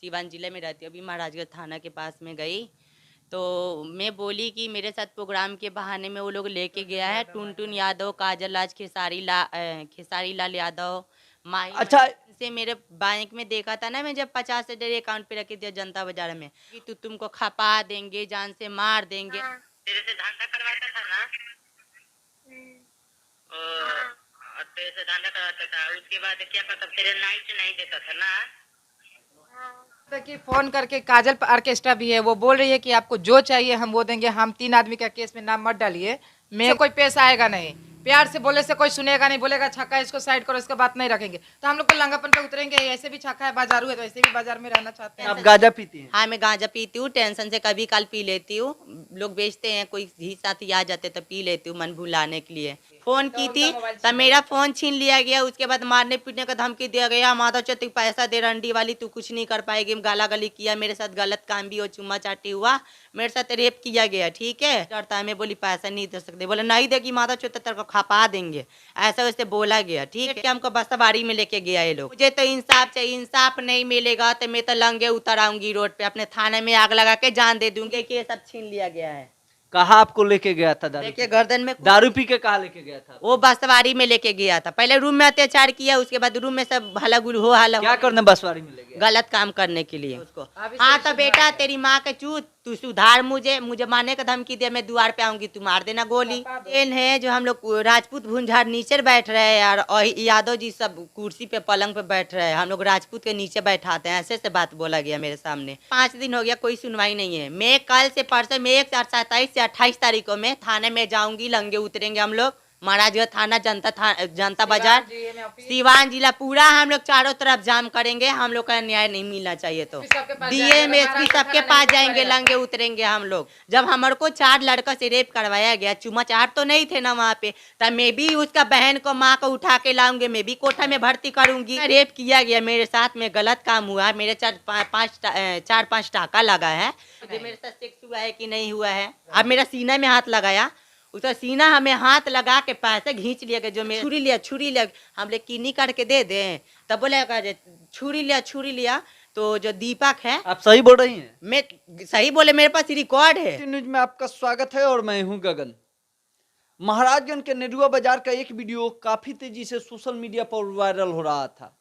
सीवान जिले में रहती हूँ। अभी महाराजगंज थाना के पास में गई तो मैं बोली कि मेरे साथ प्रोग्राम के बहाने में वो लोग लेके गया है टुनटुन यादव, काजल राज, खेसारी लाल यादव, माही अच्छा। से मेरे बैंक में देखा था ना, मैं जब 50,000 अकाउंट पे रखी थी जनता बाजार में कि तुमको खपा देंगे, जान से मार देंगे। तेरे से धंधा करवाता था ना। तेरे से धंधा करवाता था, उसके बाद क्या करता, तेरे नाइट नहीं देता था ना। देखिए फोन करके काजल ऑर्केस्ट्रा भी है, वो बोल रही है कि आपको जो चाहिए हम वो देंगे, हम 3 आदमी का केस में नाम मत डालिए, मैं कोई पैसा आएगा नहीं, प्यार से बोले से कोई सुनेगा नहीं, बोलेगा छक्का इसको साइड करो, इसका बात नहीं रखेंगे तो हम लोग को लंगापन पे उतरेंगे। ऐसे भी छक्का है, बाजारू है, तो ऐसे भी बाजार में रहना चाहते हैं। आप गांजा पीती हैं? हाँ, मैं गांजा पीती हूँ, टेंशन से कभी काल पी लेती हूँ। लोग बेचते हैं, कोई ही साथी आ जाते तो पी लेती हूँ मन भुलाने के लिए। फोन की थी तब मेरा फोन छीन लिया गया, उसके बाद मारने पीटने का धमकी दिया गया, माधव चो तू पैसा दे रंडी वाली, तू कुछ नहीं कर पाएगी। गाला गली किया, मेरे साथ गलत काम भी हो, चुम्मा चाटी हुआ, मेरे साथ रेप किया गया। ठीक है, डरता है, मैं बोली पैसा नहीं दे सकते, बोले नहीं देगी माधव चो तो तेरे को खपा देंगे, ऐसा वैसे बोला गया। ठीक है, हमको बस्ताबारी में लेके गया ये लोग। मुझे तो इंसाफ चाहिए, इंसाफ नहीं मिलेगा तो मैं तो लंगे उतर आऊंगी रोड पे, अपने थाने में आग लगा के जान दे दूंगी कि ये सब छीन लिया गया है। कहाँ आपको लेके गया था? दारू देखिए गर्दन में दारू पी के कहाँ लेके गया था? वो बसवारी में लेके गया था, पहले रूम में अत्याचार किया, उसके बाद रूम में सब हला गुल हो हला क्या करने बसवारी में ले गया? गलत काम करने के लिए उसको। हाँ तो बेटा तेरी माँ के चूत, तू सुधार, मुझे मारने का धमकी दे, मैं द्वार पे आऊंगी, तू मार देना गोली। ट्रेन है जो हम लोग राजपूत भुंझार नीचे बैठ रहे हैं यार, और यादव जी सब कुर्सी पे पलंग पे बैठ रहे हैं, हम लोग राजपूत के नीचे बैठाते हैं, ऐसे से बात बोला गया मेरे सामने। 5 दिन हो गया, कोई सुनवाई नहीं है। मैं कल से परसों में 27 से 28 तारीखों में थाने में जाऊंगी, लंगे उतरेंगे हम लोग। महाराजगंज थाना, जनता बाजार, सीवान जिला पूरा हम लोग चारों तरफ जाम करेंगे। हम लोग का न्याय नहीं मिलना चाहिए तो डीएम एसपी सबके पास जाएंगे, लंगे उतरेंगे हम लोग। जब हमारे को 4 लड़का से रेप करवाया गया, चुमा चार तो नहीं थे ना वहाँ पे, तब मैं भी उसका बहन को माँ को उठा के लाऊंगी, मैं भी कोठा में भर्ती करूंगी। रेप किया गया मेरे साथ में, गलत काम हुआ, मेरे 4-5 टाका लगा है। मेरे साथ सेक्स हुआ है कि नहीं हुआ है, अब मेरा सीना में हाथ लगाया, उसका सीना हमें हाथ लगा के पैसे खींच लिया गया, जो मेरे छुरी लिया, हम लोग किन्नी करके दे दें, तब बोले छुरी लिया। तो जो दीपक है, आप सही बोल रही हैं? मैं सही बोले, मेरे पास रिकॉर्ड है। न्यूज में आपका स्वागत है और मैं हूं गगन। महाराजगंज के नेरुआ बाजार का एक वीडियो काफी तेजी से सोशल मीडिया पर वायरल हो रहा था,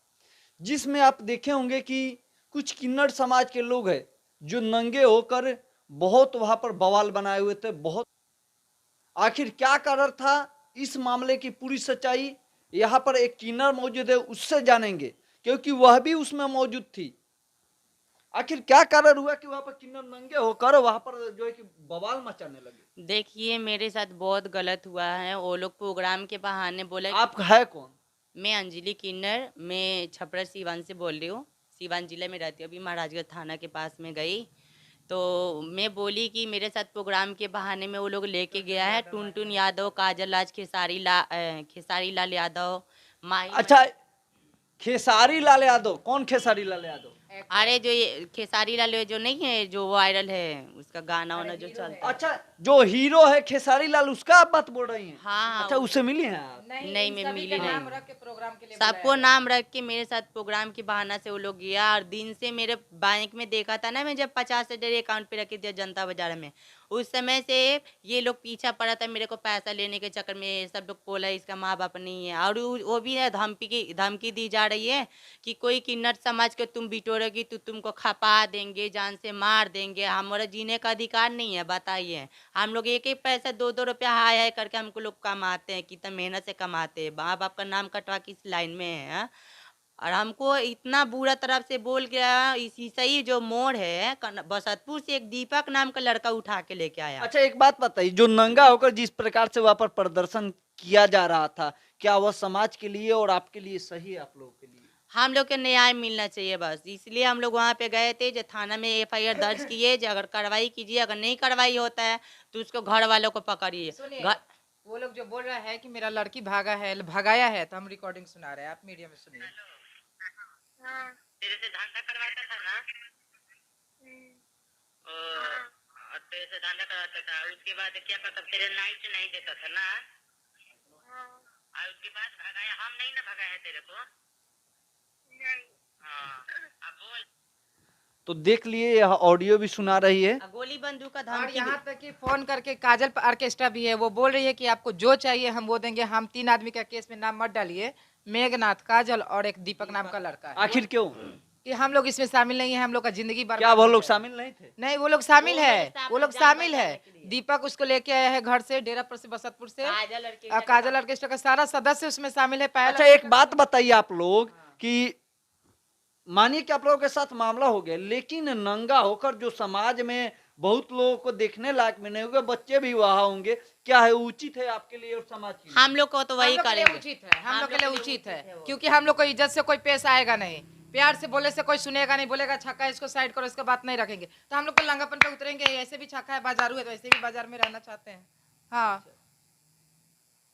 जिसमें आप देखे होंगे कि कुछ किन्नर समाज के लोग हैं जो नंगे होकर बहुत वहां पर बवाल बनाए हुए थे। बहुत आखिर क्या कारण था, इस मामले की पूरी सच्चाई यहाँ पर एक किन्नर मौजूद है, उससे जानेंगे, क्योंकि वह भी उसमें मौजूद थी। आखिर क्या कारण हुआ कि वहां पर किन्नर नंगे होकर वहां पर जो है कि बवाल मचाने लगे? देखिए मेरे साथ बहुत गलत हुआ है, वो लोग प्रोग्राम के बहाने बोले। आप है कौन? मैं अंजलि किन्नर, मैं छपरा सीवान से बोल रही हूँ, सीवान जिले में रहती हूँ। अभी महाराजगंज थाना के पास में गई तो मैं बोली कि मेरे साथ प्रोग्राम के बहाने में वो लोग लेके गया है टुनटुन यादव, काजल राज, खेसारी लाल यादव, माही। अच्छा, खेसारी लाल यादव? कौन खेसारी लाल यादव? अरे जो ये खेसारी लाल जो नहीं है, जो वायरल है, उसका गाना वाना जो चलता है। अच्छा, जो हीरो है खेसारी लाल, उसका आप बात बोल रही हैं? हाँ अच्छा, उससे मिली हैं आप? नहीं, मैं मिली नहीं। नाम रख के प्रोग्राम के लिए सबको नाम रख के मेरे साथ प्रोग्राम के बहाना से वो लोग गया, और दिन से मेरे बैंक में देखा था ना, मैं जब 50,000 अकाउंट पे रखी थी जनता बाजार में, उस समय से ये लोग पीछा पड़ा था मेरे को पैसा लेने के चक्कर में। सब लोग बोला इसका माँ बाप नहीं है, और वो भी है धमकी दी जा रही है कि कोई किन्नर समाज के तुम बिटोरेगी तो तुमको खपा देंगे, जान से मार देंगे। हमारा जीने का अधिकार नहीं है, बताइए। हम लोग एक एक पैसा 2-2 रुपया हाय हाय करके हमको लोग कमाते हैं, कितना मेहनत से कमाते हैं, माँ बाप का नाम कटवा के इस लाइन में है। हाँ? और हमको इतना बुरा तरफ से बोल गया, इसी सही जो मोड़ है बसतपुर से एक दीपक नाम का लड़का उठा के लेके आया। अच्छा, एक बात बताइए, जो नंगा होकर जिस प्रकार से वहां पर प्रदर्शन किया जा रहा था, क्या वह समाज के लिए और आपके लिए सही है? आप लोगों के लिए हम लोग के न्याय मिलना चाहिए बस, इसलिए हम लोग वहाँ पे गए थे। जो थाना में एफआईआर दर्ज किए, जो अगर कार्रवाई कीजिए, अगर नहीं कार्रवाई होता है तो उसको घर वालों को पकड़िए। वो लोग जो बोल रहा है कि मेरा लड़की भगाया है, तो हम रिकॉर्डिंग सुना रहे हैं, आप मीडिया में सुनिए। तेरे से धंधा करवाता था ना। तेरे से धंधा करवाता था, उसके बाद क्या करता, तेरे नाइट नहीं देता था ना। और उसके बाद भगाया, हम नहीं ना भगाया तेरे को। हाँ, अब बोल। तो देख लिए, यह ऑडियो भी सुना रही है। गोली बंदूक का और धमकी यहाँ तक कि फोन करके काजल ऑर्केस्ट्रा भी है, वो बोल रही है कि आपको जो चाहिए हम वो देंगे, हम 3 आदमी का केस में नाम मत डालिए, मेघनाथ, काजल और एक दीपक नाम का लड़का है, आखिर क्यों? कि हम लोग इसमें शामिल नहीं है, हम लोग का जिंदगी क्या बर्बाद वो हो लोग जाएगा। शामिल नहीं थे? नहीं, वो लोग शामिल वो है, मेरे साथ वो लोग जान शामिल है। बचाने के लिए। दीपक उसको लेके आया है घर से, डेरापुर से, बसंतपुर से। काजल लड़की और काजल ऑर्केस्ट्रा का सारा सदस्य उसमें शामिल है। अच्छा, एक बात बताइए आप लोग कि मानिए कि आप लोगों के साथ मामला हो गया, लेकिन नंगा होकर जो समाज में बहुत लोगों को देखने लायक में नहीं होगा, बच्चे भी वहां होंगे, क्या है उचित है आपके लिए और समाज के लिए? हम लोग को तो वही हम लोग के लिए करेंगे। उचित है, हम लोग के लिए उचित है, वो। क्योंकि हम लोग को इज्जत से कोई पेश आएगा नहीं, प्यार से बोले से कोई सुनेगा नहीं, बोलेगा छक्का इसको साइड करो, इसका बात नहीं रखेंगे, तो हम लोग को लंगापन पे उतरेंगे। ऐसे भी छक्का है, बाजारू है, तो ऐसे भी बाजार में रहना चाहते हैं। हाँ,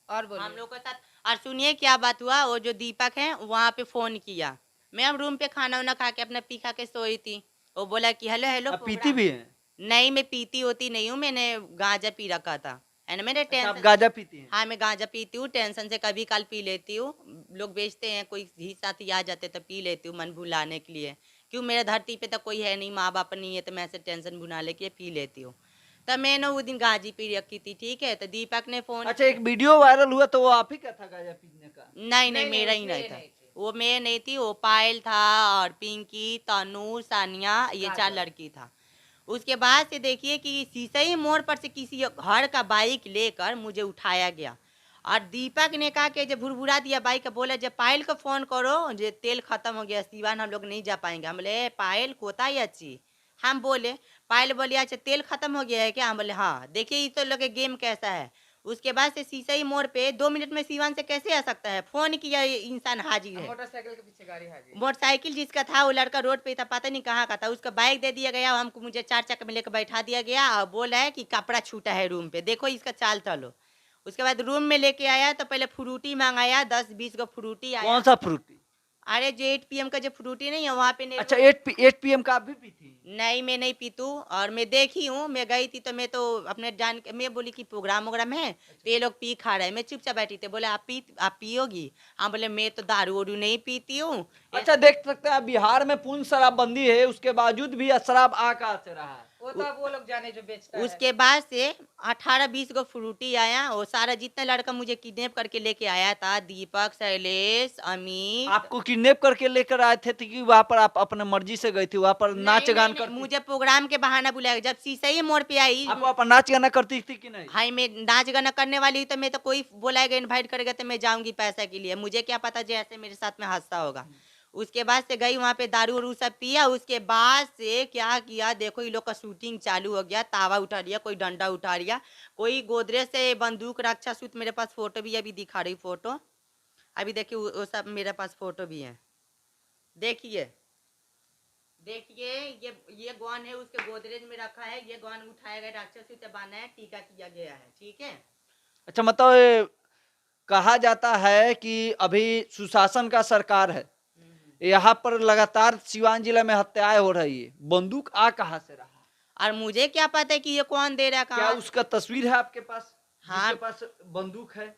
और बोलिए। हम लोग के साथ। और सुनिए क्या बात हुआ, वो जो दीपक है वहाँ पे फोन किया, मैं अब रूम पे खाना वाना खा के अपना पी खा के सोई थी, वो बोला कि हेलो हेलो आप पीती भी हैं? नहीं, मैं पीती होती नहीं हूँ, मैंने गांजा पी रखा था, है ना, मेरे अच्छा, आप टेंशन। गांजा पीती हैं? हाँ, मैं गांजा पीती हूँ, टेंशन से कभी कल पी लेती हूँ, लोग बेचते हैं, कोई ही साथी आ जाते तो पी लेती हूँ मन भुलाने के लिए, क्यों मेरे धरती पे तो कोई है नहीं, माँ बाप नहीं है, तो मैं ऐसे टेंशन भुलाने के लिए पी लेती हूँ। तब मैंने वो दिन गांजी पी रखी थी, ठीक है, तो दीपक ने फोन। अच्छा, एक वीडियो वायरल हुआ तो वो आप ही का था गांजा पीने का? नहीं नहीं, नहीं, मेरा ही उसमें नहीं ये था, नहीं थी। वो मैं नहीं थी, वो पायल था और पिंकी, तनु, सानिया, ये 4 लड़की था। उसके बाद से देखिए कि सीसई मोड़ पर से किसी घर का बाइक लेकर मुझे उठाया गया, और दीपक ने कहा कि जब भुरभुरा दिया बाइक, बोला जब पायल को फोन करो, जो तेल खत्म हो गया सिवान, हम लोग नहीं जा पाएंगे। हम बोले पायल कोता ही अच्छी, हम बोले पायल बोली अच्छा तेल खत्म हो गया है क्या, हम बोले हाँ, देखिए इस तो लोग गेम कैसा है। उसके बाद से सीसई मोड़ पे 2 मिनट में सीवान से कैसे आ सकता है, फोन किया इंसान हाजिर है। मोटरसाइकिल के पीछे गाड़ी हाजिर। मोटरसाइकिल जिसका था वो लड़का रोड पे था, पता नहीं कहाँ का था, उसका बाइक दे दिया गया, हमको मुझे 4 चक्कर में लेकर बैठा दिया गया, और बोला है कि कपड़ा छूटा है रूम पे, देखो इसका चाल चलो। उसके बाद रूम में लेके आया तो पहले फ्रूटी मंगाया, 10-20 को फ्रूटी आया। कौन सा फ्रूटी? अरे जो 8 PM का जो फ्रूटी नहीं है वहाँ पे अच्छा, 8 PM का आप भी पीती हैं? नहीं, मैं नहीं पीतू, और मैं देखी हूँ, मैं गई थी तो मैं तो अपने जान के मैं बोली कि प्रोग्राम वोग्राम है तो ये लोग पी खा रहे हैं, मैं चुपचाप बैठी थी, बोले आप पियोगी, हम बोले मैं तो दारू वारू नहीं पीती हूँ। अच्छा, देख सकते हैं आप बिहार में पूर्ण शराबबंदी है, उसके बावजूद भी शराब आ कहाँ से रहा है? वो तो अब वो लोग जाने जो बेचता है। उसके बाद से 18-20 को फ्रूटी आया, वो सारा जितना लड़का मुझे किडनैप करके लेके आया था, दीपक, शैलेश, अमित। आपको किडनैप करके लेकर आए थे कि वहाँ पर आप अपने मर्जी से गई थी, वहाँ पर नाच गान कर? मुझे प्रोग्राम के बहाना बुलाया, जब सीसई मोड़ पे आई, आप वहाँ पर नाच गाना करती थी कि नहीं? भाई मैं नाच गाना करने वाली हूँ, तो मैं तो कोई बुलाएगा इनवाइट करेगा तो मैं जाऊंगी पैसा के लिए, मुझे क्या पता जैसे मेरे साथ में हादसा होगा। उसके बाद से गई वहाँ पे दारू वारू सब पिया, उसके बाद से क्या किया देखो, ये लोग का शूटिंग चालू हो गया, तावा उठा लिया, कोई डंडा उठा लिया, कोई गोदरेज से बंदूक रक्षा सूत, मेरे पास फोटो भी अभी दिखा रही फोटो, अभी देखिए वो सब मेरे पास फोटो भी है, देखिए देखिए ये गन है, उसके गोदरेज में रखा है, ये गन उठाया गया, राक्षस सूत बांधा है, टीका किया गया है, ठीक है। अच्छा, मतलब कहा जाता है कि अभी सुशासन का सरकार है, यहाँ पर लगातार सिवान जिला में हत्याएं हो रही है, बंदूक आ कहाँ से रहा? और मुझे क्या पता है कि ये कौन दे रहा है, क्या कहाँ। उसका तस्वीर है आपके पास? हाँ। जिसके पास बंदूक है?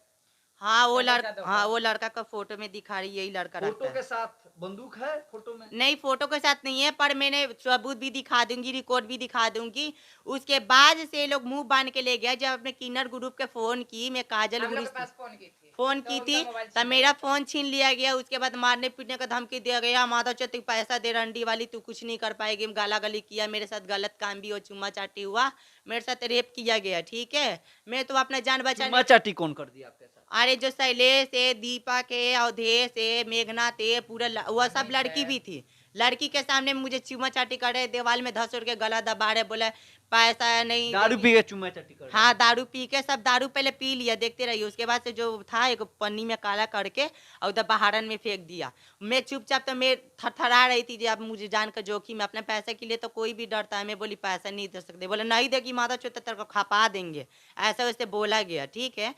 हाँ वो चलो लड़का, जादव हाँ का। वो लड़का का फोटो में दिखा रही, यही लड़का फोटो रखता के है। साथ बंदूक है फोटो में? नहीं, फोटो के साथ नहीं है, पर मैंने सबूत भी दिखा दूंगी, रिकॉर्ड भी दिखा दूंगी। उसके बाद से ये लोग मुंह बांध के ले गया, जब अपने किन्नर ग्रुप के फोन की, मैं काजल हम लोग गुरु के पास फोन की थी, फोन तो की उनका थी, मोबाइल तब छीन मेरा फोन छीन लिया गया। उसके बाद मारने पीटने का धमकी दिया गया, माधव चो तू पैसा दे रंडी वाली, तू कुछ नहीं कर पाएगी, गाला गली किया, मेरे साथ गलत काम भी हो, चुम्मा चाटी हुआ, मेरे साथ रेप किया गया, ठीक है। मैं तो अपना जान बचाने, चुम्मा चाटी कौन कर दिया आपके साथ? अरे जो शैलेश है, दीपक है, अवधेश है, मेघनाथ है, पूरा वह सब लड़की भी थी, लड़की के सामने मुझे चुम्मा चाटी कर रहे, दीवार में धस उड़ के गला दबा रहे, बोले पैसा नहीं। दारू पी के चुम्मा चाटी कर? हाँ दारू पी के, सब दारू पहले पी लिया, देखते रहिए। उसके बाद से जो था एक पन्नी में काला करके और उधर बहारन में फेंक दिया। मैं चुपचाप, तो मैं थरथरा रही थी जब मुझे जान का जोखिम, अपने पैसे के लिए तो कोई भी डरता है। मैं बोली पैसा नहीं दे सकते, बोले नहीं देगी माता चो तो तेरे को खपा देंगे, ऐसा वैसे बोला गया, ठीक है।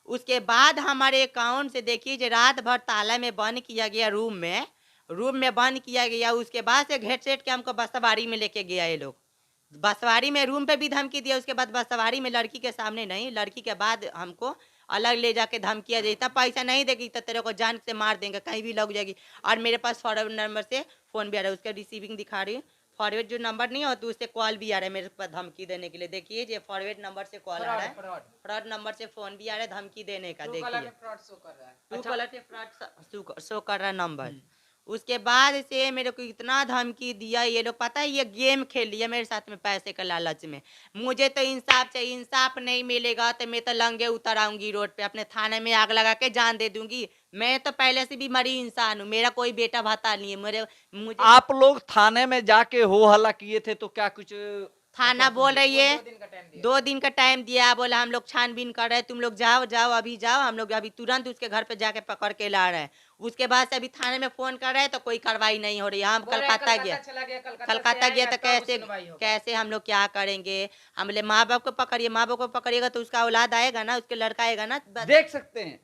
उसके बाद हमारे अकाउंट से देखिए जो रात भर ताला में बंद किया गया, रूम में बंद किया गया। उसके बाद से घेट सेट के हमको बसवाड़ी में लेके गया ये लोग, बसवाड़ी में रूम पे भी धमकी दिया। उसके बाद बसवाड़ी में लड़की के सामने नहीं, लड़की के बाद हमको अलग ले जाके धमकिया देता, पैसा नहीं देगी तो तेरे को जान से मार देंगे, कहीं भी लग जाएगी। और मेरे पास फॉरवर्ड नंबर से फ़ोन भी आ रहा है, उसका रिसीविंग दिखा रही हूँ, फॉरवर्ड जो नंबर नहीं होता उससे कॉल भी आ रहा है मेरे पास धमकी देने के लिए। देखिए ये फॉरवर्ड नंबर से कॉल आ रहा है, फ्रॉड नंबर से फोन भी आ रहा है धमकी देने का। देखिए फ्रॉड शो कर रहा है। ट्रू कॉलर पे फ्रॉड शो कर रहा है नंबर। उसके बाद से मेरे को इतना धमकी दिया ये लोग, पता है ये गेम खेल लिया मेरे साथ में पैसे का लालच में। मुझे तो इंसाफ चाहिए, इंसाफ नहीं मिलेगा तो मैं तो लंगे उतर आऊंगी रोड पे, अपने थाने में आग लगा के जान दे दूंगी। मैं तो पहले से भी मरी इंसान हूँ, मेरा कोई बेटा भाता नहीं है। मुझे आप लोग थाने में जाके हो हल्ला किए थे तो क्या कुछ थाना बोल रही है 2 दिन का टाइम दिया। 2 दिन का टाइम दिया, बोला हम लोग छानबीन कर रहे हैं, तुम लोग जाओ जाओ अभी जाओ, हम लोग अभी तुरंत उसके घर पे जाके पकड़ के ला रहे हैं। उसके बाद से अभी थाने में फोन कर रहे हैं तो कोई कार्रवाई नहीं हो रही। हम बोल रहे हैं, कलकत्ता गया, चला गया, कलकत्ता से गया तो आएगा, तब कैसे सुनवाई होगा। कैसे हम लोग क्या करेंगे। हम बोले माँ बाप को पकड़िए, माँ बाप को पकड़िएगा तो उसका औलाद आएगा ना, उसके लड़का आएगा ना। देख सकते हैं।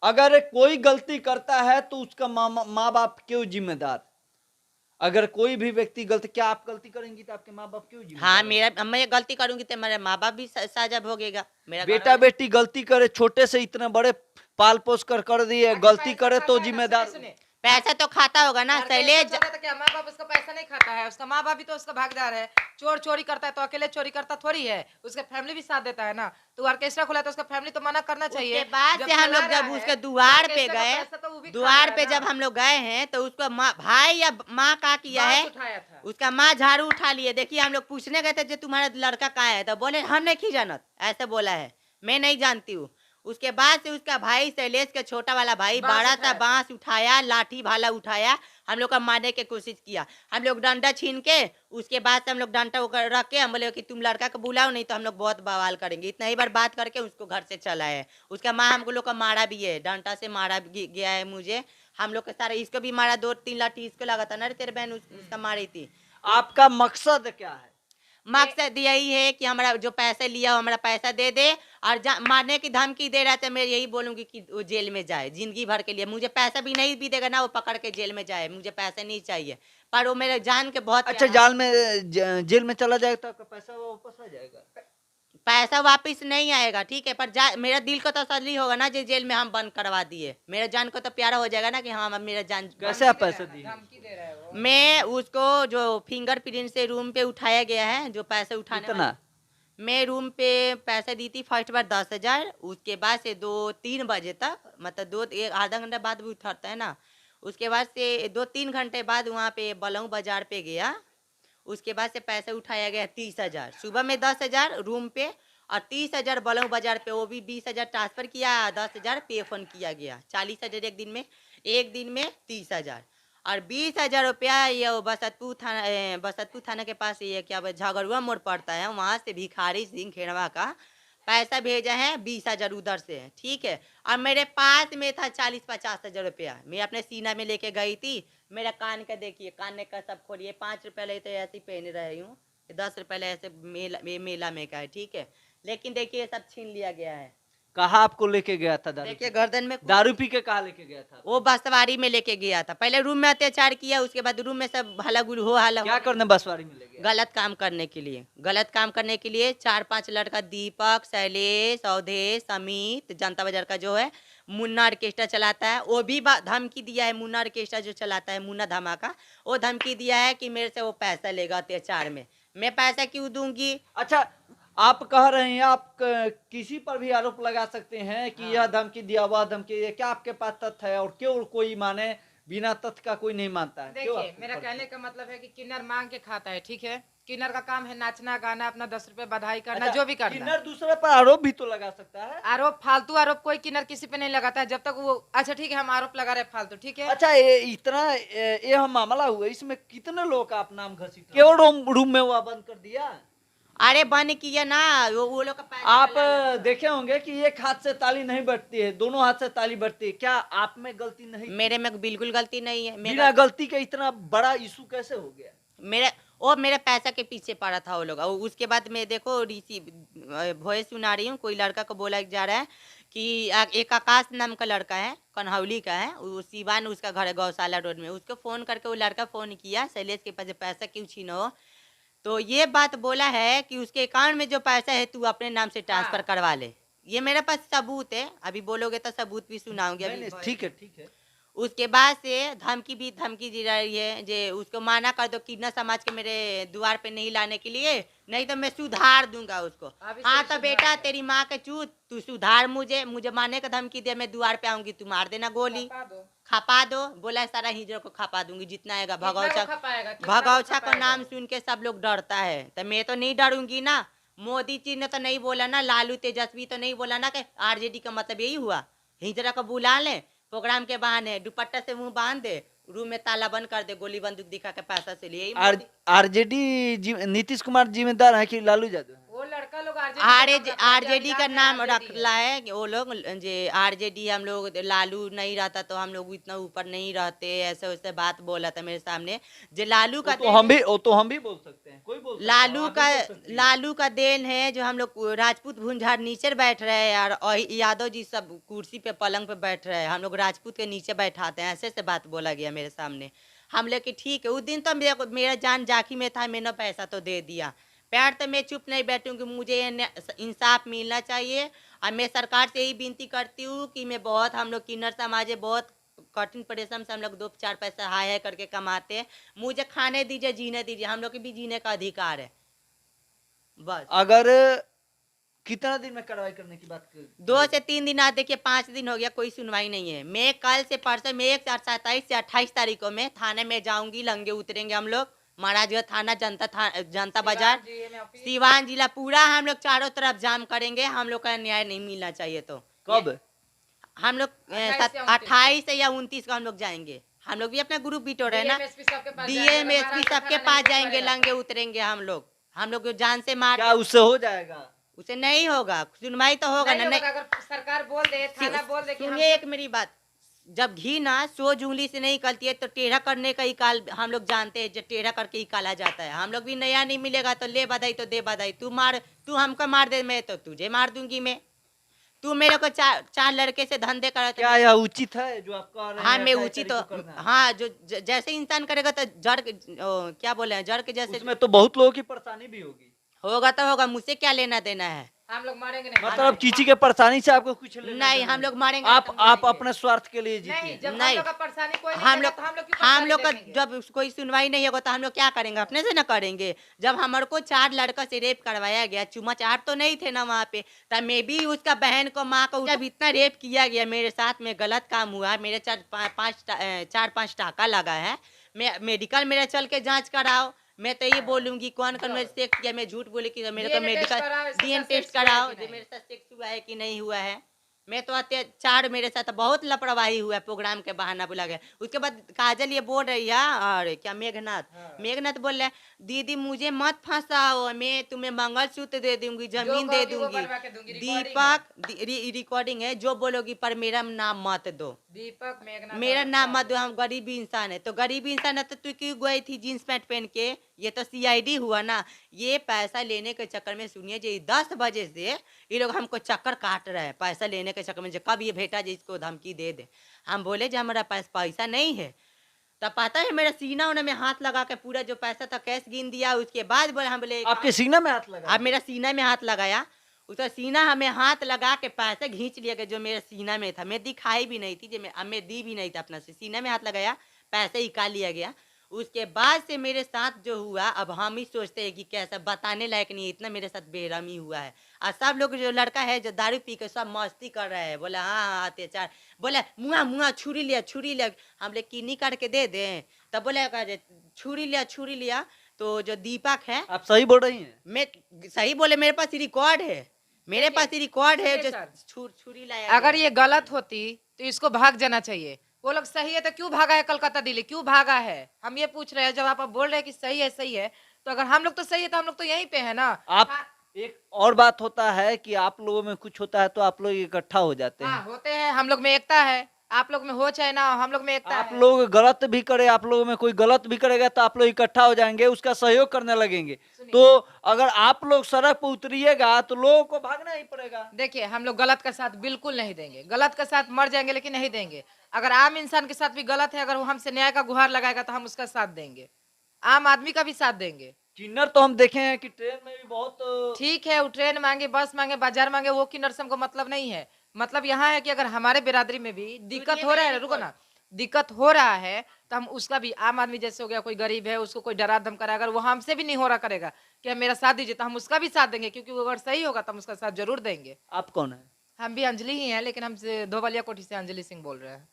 अगर कोई गलती करता है तो उसका माँ बाप क्यों जिम्मेदार? अगर कोई भी व्यक्ति गलती, क्या आप गलती करेंगी तो आपके माँ बाप क्यों जिम्मेदार? हाँ मैं गलती करूंगी तो मेरे माँ बाप भी साजा भोगेगा। मेरा बेटा बेटी गलती करे, छोटे से इतने बड़े पाल पोस कर दिए, गलती करे तो जिम्मेदार। पैसा तो खाता होगा ना शैलेश। क्या माँ बाप उसका पैसा नहीं खाता है? उसका माँ बाप भी तो उसका भागीदार है। चोर चोरी करता है तो अकेले चोरी करता थोड़ी है, उसका फैमिली भी साथ देता है ना। तो ऑर्केस्ट्रा खुला तो उसका फैमिली तो मना करना चाहिए। उसके बाद से हम लोग जब उसके द्वार पे गए, द्वार पे जब हम लोग गए हैं तो उसका भाई या माँ का किया है, उसका माँ झाड़ू उठा लिए। देखिए हम लोग पूछने गए थे जो तुम्हारा लड़का कहाँ है, तो बोले हम नहीं जानत, ऐसे बोला है, मैं नहीं जानती हूँ। उसके बाद से उसका भाई शैलेश का छोटा वाला भाई बड़ा सा बांस उठाया, लाठी भाला उठाया, हम लोग का मारने की कोशिश किया। हम लोग डंडा छीन के उसके बाद से हम लोग डंडा रख के हम बोले कि तुम लड़का को बुलाओ नहीं तो हम लोग बहुत बवाल करेंगे। इतना ही बार बात करके उसको घर से चला है। उसका माँ हम लोग का मारा भी है, डंडा से मारा गया है मुझे। हम लोग के सारे, इसको भी मारा, 2-3 लाठी इसको लगा था ना रे, तेरे बहन उसका मारी थी। आपका मकसद क्या है? मकसद यही है कि हमारा जो पैसे लिया हमारा पैसा दे दे, और मारने की धमकी दे रहा था। मैं यही बोलूंगी कि वो जेल में जाए जिंदगी भर के लिए। मुझे पैसा भी नहीं भी देगा ना, वो पकड़ के जेल में जाए, मुझे पैसे नहीं चाहिए। पर वो मेरे जान के बहुत अच्छा, जेल में चला जाएगा तो आपका पैसा वापस आ जाएगा? पैसा वापस नहीं आएगा, ठीक है, पर मेरा दिल को तो तसल्ली होगा ना जो जेल में हम बंद करवा दिए। मेरा जान को तो प्यारा हो जाएगा ना कि हाँ मेरा जान। कैसे आप पैसा दिए? मैं उसको जो फिंगरप्रिंट से रूम पे उठाया गया है, जो पैसे उठाने मैं रूम पे पैसे दी थी फर्स्ट बार 10,000। उसके बाद से 2-3 बजे तक, मतलब आधा घंटा बाद भी उठाता है ना, उसके बाद से 2-3 घंटे बाद वहाँ पे बलऊ बाजार पे गया। उसके बाद से पैसे उठाया गया 30,000, सुबह में 10,000 रूम पे और 30,000 बलऊ बाजार पे, वो भी 20,000 ट्रांसफर किया, 10,000 पे फोन किया गया, 40,000 एक दिन में 30,000 और 20,000 रुपया ये बसतपुर थाना के पास ये क्या झगड़ुआ मोड़ पड़ता है, वहाँ से भिखारी सिंह खेड़वा का पैसा भेजा है 20,000 उधर से, ठीक है। और मेरे पास में था 40-50,000 रुपया, मैं अपने सीना में लेके गई थी। मेरा कान का देखिए, कान का सब खोलिए, 5 रुपये ले तो ऐसे ही पहन रही हूँ, 10 रुपये ऐसे मेला में का है, ठीक है। लेकिन देखिए सब छीन लिया गया है। कहाँ आपको लेके गया था? देखिए गर्दन में दारू पी के कहाँ लेके गया था? वो बसवारी में लेके गया था। पहले रूम में अत्याचार किया, उसके बाद रूम में सब हला गुल हो हला। क्या करने बसवारी में ले गया? गलत काम करने के लिए, गलत काम करने के लिए 4-5 लड़का, दीपक, शैलेश, अवधेश, अमित, जनता बाजार का जो है मुन्ना ऑर्केस्ट्रा चलाता है, वो भी धमकी दिया है। मुन्ना ऑर्केस्ट्रा जो चलाता है, मुन्ना धमाका, वो धमकी दिया है कि मेरे से वो पैसा लेगा अत्याचार में। मैं पैसा क्यों दूंगी? अच्छा, आप कह रहे हैं आप किसी पर भी आरोप लगा सकते हैं कि यह धमकी दिया, वह धमकी दिया, क्या आपके पास तथ्य है? और क्यों कोई माने? बिना तथ्य का कोई नहीं मानता है। देखिए मेरा कहने का मतलब है कि किन्नर मांग के खाता है, ठीक है। किन्नर का काम है नाचना गाना, अपना 10 रुपए बधाई करना, अच्छा, जो भी करना। किन्नर दूसरे पर आरोप भी तो लगा सकता है। आरोप, फालतू आरोप कोई किन्नर किसी पे नहीं लगाता है जब तक वो, अच्छा ठीक है हम आरोप लगा रहे फालतू, ठीक है। अच्छा, ये मामला हुआ, इसमें कितने लोग का आप नाम घसीट, केवल रूम में वो बंद कर दिया? अरे बंद किया ना, वो लोग का पैसा। आप देखे होंगे कि एक हाथ से ताली नहीं बजती है, दोनों हाथ से ताली बजती है। क्या आप में गलती नहीं? मेरे में बिल्कुल गलती नहीं है। बिना गलती के इतना बड़ा इशू कैसे हो गया? मेरे पैसा के पीछे पड़ा था वो लोग। और उसके बाद में देखो वॉइस सुना रही हूँ, कोई लड़का को बोला जा रहा है कि एक आकाश नाम का लड़का है, कन्हौली का है, सिवान उसका घर है, गौशाला रोड में। उसको फोन करके वो लड़का फोन किया, शैलेश के पास पैसा क्यों छीनो, तो ये बात बोला है कि उसके अकाउंट में जो पैसा है तू अपने नाम से ट्रांसफर करवा ले। ये मेरे पास सबूत है, अभी बोलोगे तो सबूत भी सुनाऊंगी। अभी ठीक है, ठीक है। उसके बाद से धमकी दी रही है जे उसको माना कर दो किन्नर समाज के मेरे द्वार पे नहीं लाने के लिए, नहीं तो मैं सुधार दूंगा उसको। अभी हाँ से तो बेटा तेरी माँ के चूत, तू सुधार मुझे मारने का धमकी दे, मैं द्वार पे आऊंगी, तू मार देना गोली, खपा दो। खपा दो। बोला सारा हिजड़ को खपा दूंगी जितना आएगा। कितना को भगौचा खपाएगा? कितना को भगौचा को खपाएगा? नाम सुन के सब लोग डरता है, तो मैं तो नहीं डरूंगी ना। मोदी जी ने तो नहीं बोला ना, लालू तेजस्वी तो नहीं बोला ना कि आरजेडी का मतलब यही हुआ। हिजड़ा को बुला ले, प्रोग्राम के बहाने दुपट्टा से मुंह बांध दे, रूम में ताला बंद कर दे, गोली बंदूक दिखा के पैसा से लिए। आरजेडी नीतीश कुमार जिम्मेदार है कि लालू यादव है? वो लड़का लोग आरजेडी का नाम RJD है। रखला है कि वो लोग जे आरजेडी, हम लोग लालू नहीं रहता तो हम लोग इतना ऊपर नहीं रहते, ऐसे वैसे बात बोला था मेरे सामने। जे लालू का तो हम भी बोल सकते हैं, कोई बोल सकता है, लालू आप भी का बोल सकती हैं। लालू का देन है जो हम लोग राजपूत भूंझार नीचे बैठ रहे हैं और यादव जी सब कुर्सी पे पलंग पे बैठ रहे हैं, हम लोग राजपूत के नीचे बैठाते हैं, ऐसे बात बोला गया मेरे सामने। हम लोग की ठीक है, उस दिन तो मेरा जान जाखी में था, मैंने पैसा तो दे दिया। प्यार तो मैं चुप नहीं बैठूंगी, मुझे इंसाफ मिलना चाहिए। और मैं सरकार से यही विनती करती हूँ कि मैं बहुत, हम लोग किन्नर समाज है, बहुत कठिन परिश्रम से हम लोग 2-4 पैसा हाय हाय करके कमाते हैं। मुझे खाने दीजिए, जीने दीजिए, हम लोग के भी जीने का अधिकार है। बस अगर कितना दिन में कार्रवाई करने की बात कर? 2 से 3 दिन, आज देखिए 5 दिन हो गया, कोई सुनवाई नहीं है। मैं कल से परसों में 27 से 28 तारीखों में थाने में जाऊंगी, लंगे उतरेंगे हम लोग। महाराजगंज थाना, जनता बाजार, सिवान जिला पूरा हम लोग चारों तरफ जाम करेंगे। हम लोग का न्याय नहीं मिलना चाहिए। तो कब? हम लोग 28 या 29 को हम लोग जाएंगे। हम लोग भी अपना ग्रुप बिटोर है ना, DMSP सबके पास जाएंगे, लंगे उतरेंगे हम लोग जान से मार। क्या उससे हो जाएगा? उसे नहीं होगा, सुनवाई तो होगा ना। नहीं, अगर सरकार बोल दे, थाना बोल दे कि सुनिए एक मेरी बात, जब घी ना सोज उंगली से नहीं निकलती है तो टेढ़ा करने का ही काल हम लोग जानते हैं, जो टेढ़ा करके ही काला जाता है। हम लोग भी नया नहीं मिलेगा तो ले बधाई तो दे बधाई। तू हमको मार दे, मैं तो तुझे मार दूंगी। मैं तू मेरे को चार लड़के से धंधे करा, क्या यह उचित है जो आप कह रहे हैं? हाँ मैं ऐसा उचित तरीके से करना है? हाँ, जो जैसे इंसान करेगा तो क्या बोले हैं, जड़ के जैसे उसमें तो बहुत लोगों की परेशानी भी होगी। होगा तो होगा, मुझसे क्या लेना देना है। हम लोग मारेंगे नहीं। मतलब किसी के परेशानी से आपको कुछ लेना नहीं, देना हम लोग मारेंगे आप अपने स्वार्थ के लिए नहीं, जीते। जब नहीं। हम लोग का परेशानी कोई नहीं हम देगा लोग तो हम लोग का देखेंगे। जब कोई सुनवाई नहीं होगा तो हम लोग क्या करेंगे, अपने से ना करेंगे। जब हमारे को 4 लड़का से रेप करवाया गया, चुमा चाट तो नहीं थे ना वहाँ पे, तब मैं भी उसका बहन को, माँ को, जब इतना रेप किया गया मेरे साथ में, गलत काम हुआ, मेरे 4-5 टाका लगा है। मैं मेडिकल मेरा चल के जाँच कराओ। मैं तो ये बोलूंगी कौन मेरे सेक्स किया, मैं झूठ बोली कि मेरे को मेडिकल DNA टेस्ट कराओ जो मेरे साथ सेक्स हुआ है कि नहीं हुआ है। मैं तो अत्याचार, मेरे साथ बहुत लापरवाही हुआ है, प्रोग्राम के बहाना बुला गया। उसके बाद काजल ये बोल रही है, और क्या मेघनाथ बोल रहे हैं, दीदी मुझे मत फंसाओ, मैं तुम्हें मंगलसूत्र दे दूंगी, जमीन दे दूंगी। दीपक रिकॉर्डिंग है, जो बोलोगी पर मेरा नाम मत दो, दीपक मेघनाथ, मेरा नाम मत दो, हम गरीबी इंसान है। तो गरीबी इंसान है तो तू क्यों गई थी जींस पैंट पहन के? ये तो CID हुआ ना। ये पैसा लेने के चक्कर में, सुनिए जी, 10 बजे से ये लोग हमको चक्कर काट रहे हैं पैसा लेने के चक्कर में, जो कब ये बेटा जी इसको धमकी दे दे। हम बोले जो हमारा पास पैसा नहीं है, तब पता है मेरा सीना उन्हें में हाथ लगा के पूरा जो पैसा था कैश गिन दिया। उसके बाद बोले, हम बोले आपके सीना में हाथ लगा? अब मेरा सीना में हाथ लगाया, उसका सीना हमें हाथ लगा के पैसे खींच लिया गया जो मेरे सीना में था। मैं दिखाई भी नहीं थी, जो मैं दी भी नहीं था अपना से, सीना में हाथ लगाया, पैसे निकाल लिया गया। उसके बाद से मेरे साथ जो हुआ, अब हम ही सोचते हैं कि कैसा, बताने लायक नहीं, इतना मेरे साथ बेरहमी हुआ है। और सब लोग जो लड़का है जो दारू पी के सब मस्ती कर रहे हैं, बोले हाँ अत्याचार, बोले मुआ छुरी लिया, हम लोग किन्नी करके दे दें, तब बोले छुरी लिया। तो जो दीपक है, आप सही बोल रही हैं? मैं सही बोले, मेरे पास रिकॉर्ड है, जो छुरी लाया। अगर ये गलत होती तो इसको भाग जाना चाहिए। वो लोग सही है तो क्यों भागा है कलकत्ता दिल्ली, क्यों भागा है? हम ये पूछ रहे हैं। जब आप बोल रहे हैं कि सही है, तो अगर हम लोग तो सही है तो हम लोग तो यहीं पे है ना। आप एक और बात होता है कि आप लोगों में कुछ होता है तो आप लोग इकट्ठा हो जाते हैं। होते हैं, हम लोग में एकता है। आप लोग में हो चाहे ना, हम लोग में एकता आप है। लोग गलत भी करे, आप लोगों में कोई गलत भी करेगा तो आप लोग इकट्ठा हो जाएंगे, उसका सहयोग करने लगेंगे। तो अगर आप लोग सड़क पर उतरिएगा तो लोगों को भागना ही पड़ेगा। देखिए, हम लोग गलत का साथ बिल्कुल नहीं देंगे, गलत का साथ मर जाएंगे लेकिन नहीं देंगे। अगर आम इंसान के साथ भी गलत है, अगर वो हमसे न्याय का गुहार लगाएगा तो हम उसका साथ देंगे, आम आदमी का भी साथ देंगे। किन्नर तो हम देखे हैं कि ट्रेन में भी बहुत ठीक है, वो ट्रेन मांगे, बस मांगे, बाजार मांगे, वो किन्नर से हमको मतलब नहीं है। मतलब यहाँ है कि अगर हमारे बिरादरी में भी दिक्कत हो रहा है, रुको ना, दिक्कत हो रहा है तो हम उसका भी, आम आदमी जैसे हो गया, कोई गरीब है उसको कोई डरा धमका, अगर वो हमसे भी नहीं हो रहा करेगा कि मेरा साथ दीजिए, तो हम उसका भी साथ देंगे, क्योंकि वो अगर सही होगा तो हम उसका साथ जरूर देंगे। आप कौन है? हम भी अंजलि ही हैं, लेकिन हमसे धोबलिया कोठी से अंजलि सिंह बोल रहे हैं।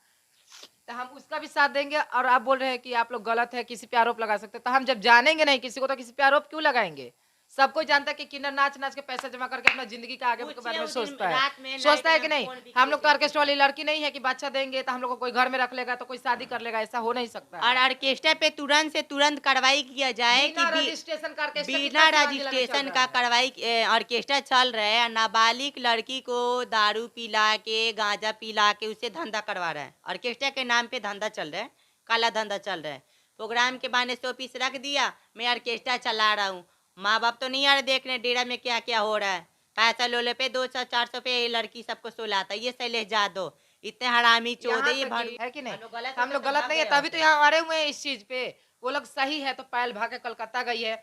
तो हम उसका भी साथ देंगे। और आप बोल रहे हैं कि आप लोग गलत है, किसी पे आरोप लगा सकते हैं, तो हम जब जानेंगे नहीं किसी को तो किसी पे आरोप क्यों लगाएंगे? सब कोई जानता है कि किन्नर नाच नाच के पैसा जमा करके अपना जिंदगी का आगे के बारे में सोचता है कि नहीं? हम लोग तो ऑर्केस्ट्रा वाली लड़की नहीं है कि बच्चा देंगे तो हम लोग को कोई घर में रख लेगा तो कोई शादी कर लेगा, ऐसा हो नहीं सकता। और ऑर्केस्ट्रा पे तुरंत से तुरंत कार्रवाई किया जाए कि रजिस्ट्रेशन करके बिना रजिस्ट्रेशन का कार्रवाई ऑर्केस्ट्रा चल रहा है, नाबालिग लड़की को दारू पिला के गांजा पिला के उससे धंधा करवा रहा है। ऑर्केस्ट्रा के नाम पे धंधा चल रहा है, काला धंधा चल रहा है। प्रोग्राम के बहाने 100 पीस रख दिया, मैं ऑर्केस्ट्रा चला रहा हूँ। माँ बाप तो नहीं आ रहे देखने डेरा में क्या क्या हो रहा है। पैसा लोले पे 200-400 पे लड़की सबको सोलाता है। ये शैलेश यादव इतने हरामी चोदे है कि नहीं? हम लोग गलत नहीं है, तभी तो यहाँ अड़े हुए हैं इस चीज पे। वो लोग सही है तो पायल भागे कलकत्ता गई है।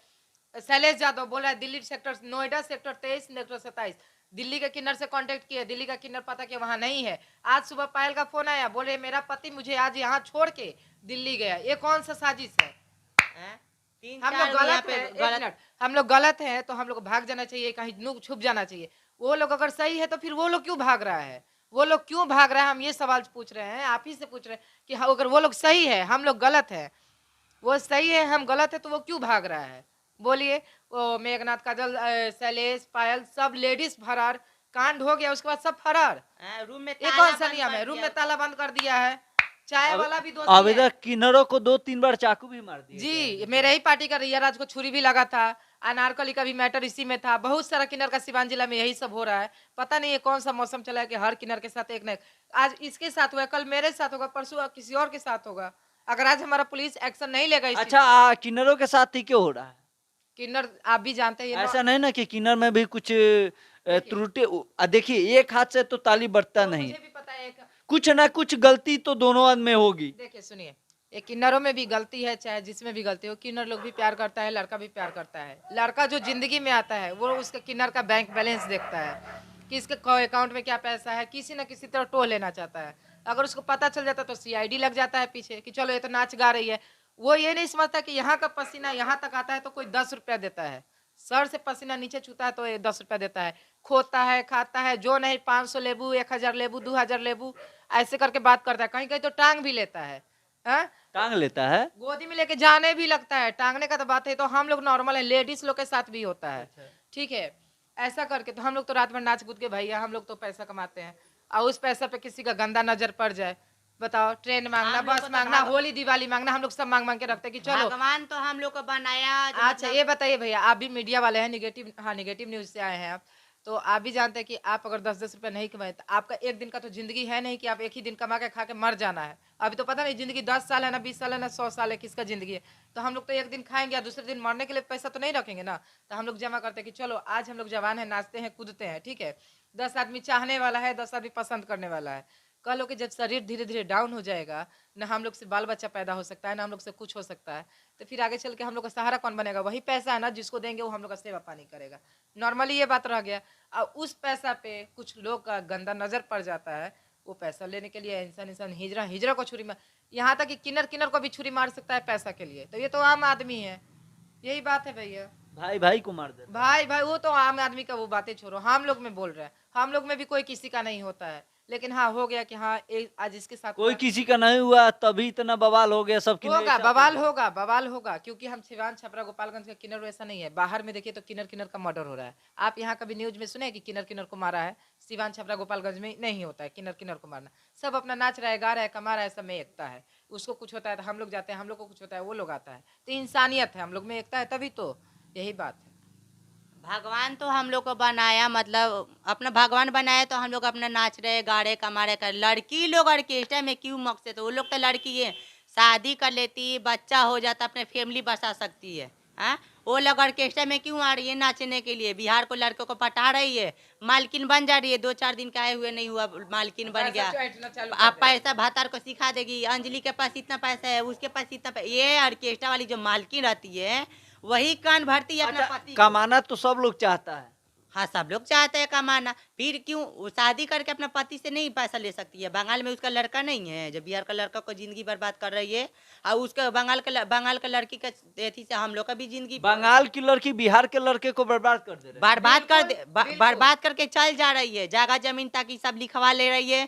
शैलेश यादव बोला है Delhi sector, Noida sector 23, sector 27 Delhi के किन्नर से कांटेक्ट किया, दिल्ली का किन्नर पता किया, वहां नहीं है। आज सुबह पायल का फोन आया, बोले मेरा पति मुझे आज यहाँ छोड़ के दिल्ली गया। ये कौन सा साजिश है? हम लोग गलत है, एक मिनट, हम लोग गलत है तो हम लोग को भाग जाना चाहिए, कहीं नुक छुप जाना चाहिए। वो लोग अगर सही है तो फिर वो लोग क्यों भाग रहा है? वो लोग क्यों भाग रहा है? हम ये सवाल पूछ रहे हैं, आप ही से पूछ रहे हैं कि अगर वो लोग सही है, हम लोग गलत है, वो सही है हम गलत है, तो वो क्यों भाग रहा है? बोलिए। वो मेघनाथ, काजल, शैलेश, पायल सब लेडीज फरार, कांड हो गया उसके बाद सब फरार। रूम में एक कौन सा नियम है? रूम में ताला बंद कर दिया है। चाय वाला भी दोस्त आवेदक किन्नरों को 2-3 बार चाकू भी मार दिया जी। मेरे ही पार्टी का रैया राज को छुरी भी लगा था। अनारकली का भी मैटर इसी में था। बहुत सारा किन्नर का सिवान जिला में यही सब हो रहा है। पता नहीं ये कौन सा मौसम चला है कि हर किन्नर के साथ एक न एक, आज इसके साथ हुआ, कल मेरे साथ होगा, परसों किसी और के साथ होगा। अगर आज हमारा पुलिस एक्शन नहीं लेगा इस अच्छा, किन्नरों के साथ ही क्यों हो रहा है? किन्नर आप भी जानते हैं ऐसा नहीं ना कि किन्नर में भी कुछ त्रुटि। देखिए, एक हाथ से तो ताली बरता नहीं, मुझे भी पता है कुछ ना कुछ गलती तो दोनों हाथ में होगी। देखिए सुनिए, एक किन्नरों में भी गलती है, चाहे जिसमें भी गलती हो। किन्नर लोग भी प्यार करता है, लड़का भी प्यार करता है। लड़का जो जिंदगी में आता है वो उसका किन्नर का बैंक बैलेंस देखता है कि इसके अकाउंट में क्या पैसा है, किसी न किसी तरह टोह लेना चाहता है। अगर उसको पता चल जाता तो CID लग जाता है पीछे कि चलो ये तो नाच गा रही है। वो ये नहीं समझता कि यहाँ का पसीना यहाँ तक आता है तो कोई 10 रुपया देता है, सर से पसीना नीचे छूता है तो ये 10 रुपया देता है। खोता है, खाता है, जो नहीं 500 लेबू, 1000 लेबू, 2000 लेबू, ऐसे करके बात करता है। कहीं कहीं तो टांग भी लेता है। टांग लेता है, गोदी में लेके जाने भी लगता है। टांगने का तो बात है, तो हम लोग नॉर्मल है, लेडीज लोग के साथ भी होता है। ठीक है, ऐसा करके तो हम लोग तो रात भर नाच कूद के भैया हम लोग तो पैसा कमाते हैं, और उस पैसा पे किसी का गंदा नजर पड़ जाए, बताओ। ट्रेन मांगना, बस मांगना, होली दिवाली मांगना, हम लोग सब मांग मांग के रखते हैं कि चलो। भगवान तो हम लोग को बनाया। अच्छा ये बताइए भैया, आप भी मीडिया वाले हैं, निगेटिव, हाँ निगेटिव न्यूज से आए हैं आप, तो आप भी जानते हैं कि आप अगर 10-10 रुपए नहीं कमाए तो आपका एक दिन का तो जिंदगी है नहीं कि आप एक ही दिन कमा के खा के मर जाना है। अभी तो पता नहीं जिंदगी 10 साल है ना 20 साल है ना 100 साल है, किसका जिंदगी है। तो हम लोग तो एक दिन खाएंगे, दूसरे दिन मरने के लिए पैसा तो नहीं रखेंगे ना। तो हम लोग जमा करते हैं कि चलो आज हम लोग जवान है, नाचते हैं, कूदते हैं। ठीक है, 10 आदमी चाहने वाला है, 10 आदमी पसंद करने वाला है। कल हो के जब शरीर धीरे धीरे डाउन हो जाएगा, ना हम लोग से बाल बच्चा पैदा हो सकता है, ना हम लोग से कुछ हो सकता है, तो फिर आगे चल के हम लोग का सहारा कौन बनेगा? वही पैसा है ना, जिसको देंगे वो हम लोग का सेवा पानी करेगा। नॉर्मली ये बात रह गया। और उस पैसा पे कुछ लोग का गंदा नजर पड़ जाता है, वो पैसा लेने के लिए इंसान हिजरा को छुरी मार, यहाँ तक कि किन्नर को भी छुरी मार सकता है पैसा के लिए। तो ये तो आम आदमी है, यही बात है भैया। भाई को मार देता भाई वो तो आम आदमी का, वो बातें छोड़ो, हम लोग में बोल रहे हैं। हम लोग में भी कोई किसी का नहीं होता है, लेकिन हाँ हो गया कि हाँ आज इसके साथ कोई किसी का नहीं हुआ तभी इतना बवाल हो गया। सब होगा, बवाल होगा, क्योंकि हम सिवान, छपरा, गोपालगंज का किन्नर ऐसा नहीं है। बाहर में देखिए तो किन्नर का मर्डर हो रहा है। आप यहाँ कभी न्यूज में सुने कि किन्नर को मारा है? सिवान, छपरा, गोपालगंज में नहीं होता है किन्नर को मारना। सब अपना नाच रहा है, गा रहा है, कमा रहा है, सब में एकता है। उसको कुछ होता है तो हम लोग जाते हैं, हम लोग को कुछ होता है वो लोग आता है। तो इंसानियत है, हम लोग में एकता है, तभी तो यही बात है। भगवान तो हम लोग को बनाया, मतलब अपना भगवान बनाया, तो हम लोग अपना नाच रहे, गा रहे, कमा रहे कर। लड़की लोग ऑर्केस्ट्रा में क्यों मकसद? वो लोग तो लड़की है, शादी कर लेती, बच्चा हो जाता, अपने फैमिली बसा सकती है। हाँ, वो लोग ऑर्केस्ट्रा में क्यों आ रही है? नाचने के लिए। बिहार को लड़कों को पटा रही है, मालकिन बन जा रही है। 2-4 दिन का आए हुए नहीं हुआ, मालकिन बन गया। आप पैसा भातार को सिखा देगी, अंजलि के पास इतना पैसा है, उसके पास इतना पैसा। ये ऑर्केस्ट्रा वाली जो मालकिन रहती है वही कान भरती है अपना पति। कमाना तो सब लोग चाहता है, हाँ, सब लोग चाहते हैं कमाना, फिर क्यों वो शादी करके अपना पति से नहीं पैसा ले सकती है? बंगाल में उसका लड़का नहीं है जो बिहार का लड़का को जिंदगी बर्बाद कर रही है, और उसका बंगाल का लड़की का एथी से हम लोग का भी जिंदगी बंगाल की लड़की बिहार के लड़के को बर्बाद कर दे रहे हैं। बर्बाद करके चल जा रही है। जगह जमीन ताकि सब लिखवा ले रही है,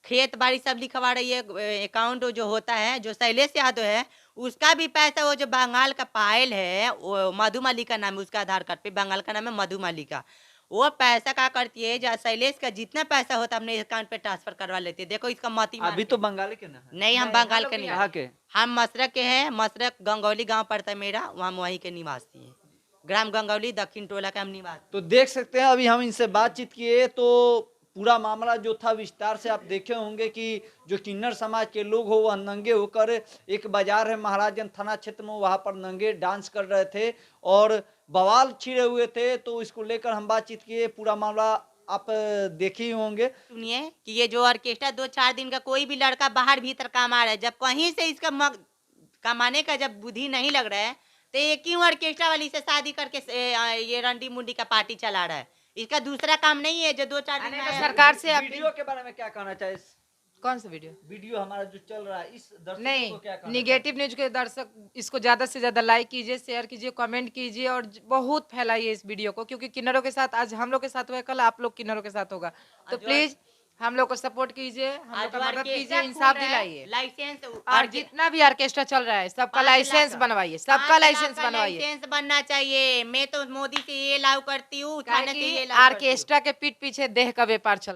खेत बाड़ी सब लिखवा रही है। अकाउंट जो होता है, जो शैलेश यादव है, उसका भी पैसा, वो जो बंगाल का पायल है, वो मधुमालिका नाम है उसका आधार कार्ड पे, बंगाल का नाम है मधुमालिका। वो पैसा क्या करती है, जो शैलेश का जितना पैसा होता है अपने अकाउंट पे ट्रांसफर करवा लेते हैं। देखो इसका मती अभी तो बंगाली के ना है। नहीं, हम बंगाल के नहीं, कहाँ के? हम मसरक के हैं। मसरक गंगौली गांव पड़ता है मेरा, वहाँ वहीं के निवासी हैं। ग्राम गंगौली दक्षिण टोला का हम निवासी। तो देख सकते हैं, अभी हम इनसे बातचीत किए तो पूरा मामला जो था विस्तार से आप देखे होंगे कि जो किन्नर समाज के लोग हो वह नंगे होकर एक बाजार है महाराजगंज थाना क्षेत्र में, वहां पर नंगे डांस कर रहे थे और बवाल छिड़े हुए थे। तो इसको लेकर हम बातचीत किए, पूरा मामला आप देखे ही होंगे। सुनिए कि ये जो ऑर्केस्ट्रा 2-4 दिन का, कोई भी लड़का बाहर भीतर कमा रहा है, जब कहीं से इसका कमाने का जब बुद्धि नहीं लग रहा है, तो ये क्यों ऑर्केस्ट्रा वाली से शादी करके ये रंडी मुंडी का पार्टी चला रहा है? इसका दूसरा काम नहीं है जो 2-4 दिन में सरकार से वीडियो के बारे में क्या कहना चाहिए? कौन सा वीडियो? वीडियो हमारा जो चल रहा है, इस दर्शकों को क्या नहीं, कहना निगेटिव न्यूज के दर्शक इसको ज्यादा से ज्यादा लाइक कीजिए, शेयर कीजिए, कमेंट कीजिए और बहुत फैलाइए इस वीडियो को, क्योंकि किन्नरों के साथ आज हम लोग के साथ हुआ है, कल आप लोग किन्नरों के साथ होगा। तो प्लीज हम लोग को सपोर्ट कीजिए, हम लोग का मदद कीजिए, इंसाफ दिलाइए। लाइसेंस और जितना भी ऑर्केस्ट्रा चल रहा है सबका लाइसेंस बनवाइए, सबका लाइसेंस बनवाइए। लाइसेंस बनना चाहिए। मैं तो मोदी से ये लागू करती हूँ, थाने से ये लागू करती हूँ। ऑर्केस्ट्रा के पीठ पीछे देह का व्यापार चल